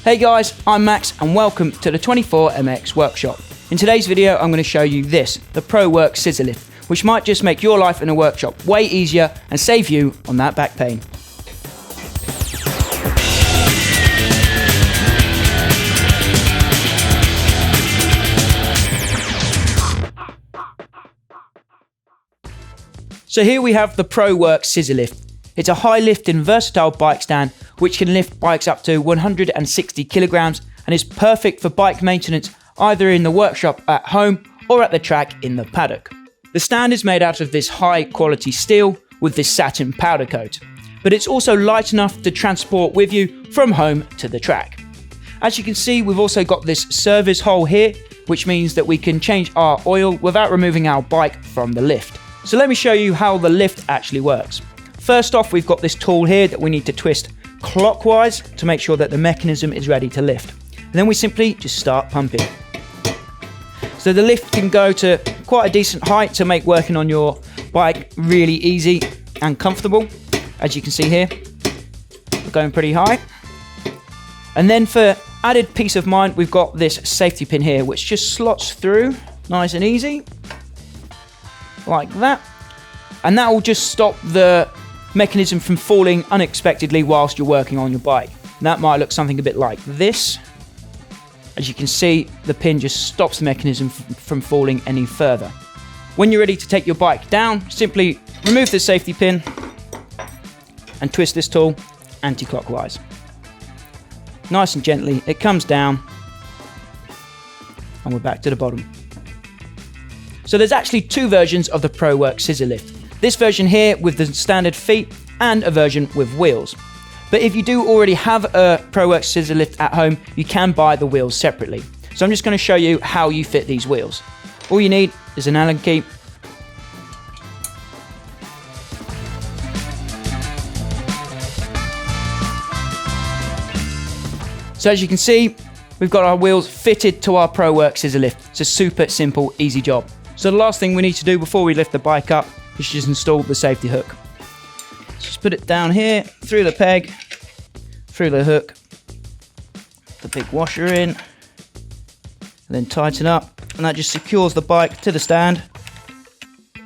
Hey guys, I'm Max and welcome to the 24MX workshop. In today's video I'm going to show you this, the Proworks Scissor Lift, which might just make your life in a workshop way easier and save you on that back pain. So here we have the Proworks Scissor Lift. It's a high lifting versatile bike stand which can lift bikes up to 160 kilograms and is perfect for bike maintenance either in the workshop at home or at the track in the paddock. The stand is made out of this high quality steel with this satin powder coat, but it's also light enough to transport with you from home to the track. As you can see, we've also got this service hole here, which means that we can change our oil without removing our bike from the lift. So let me show you how the lift actually works. First off, we've got this tool here that we need to twist clockwise to make sure that the mechanism is ready to lift. And then we simply just start pumping. So the lift can go to quite a decent height to make working on your bike really easy and comfortable. As you can see here, we're going pretty high. And then for added peace of mind, we've got this safety pin here, which just slots through nice and easy, like that. And that will just stop the mechanism from falling unexpectedly whilst you're working on your bike. And that might look something a bit like this. As you can see, the pin just stops the mechanism from falling any further. When you're ready to take your bike down, simply remove the safety pin and twist this tool anti-clockwise. Nice and gently, it comes down and we're back to the bottom. So there's actually two versions of the Proworks Scissor Lift. This version here with the standard feet and a version with wheels. But if you do already have a Proworks Scissor Lift at home, you can buy the wheels separately. So I'm just going to show you how you fit these wheels. All you need is an Allen key. So as you can see, we've got our wheels fitted to our Proworks Scissor Lift. It's a super simple, easy job. So the last thing we need to do before we lift the bike up is just install the safety hook. Just put it down here, through the peg, through the hook, the big washer in, and then tighten up, and that just secures the bike to the stand.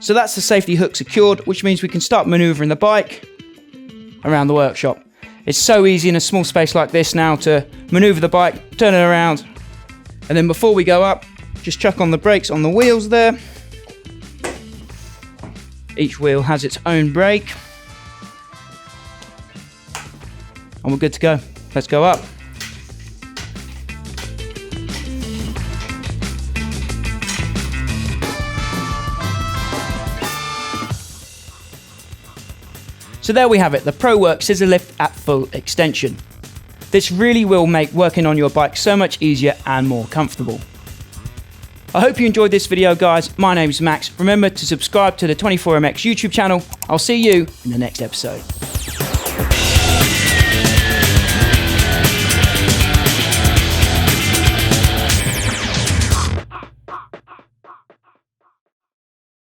So that's the safety hook secured, which means we can start maneuvering the bike around the workshop. It's so easy in a small space like this now to maneuver the bike, turn it around, and then before we go up, just chuck on the brakes on the wheels there. Each wheel has its own brake. And we're good to go. Let's go up. So there we have it, the Proworks Scissor Lift at full extension. This really will make working on your bike so much easier and more comfortable. I hope you enjoyed this video, guys. My name's Max. Remember to subscribe to the 24MX YouTube channel. I'll see you in the next episode.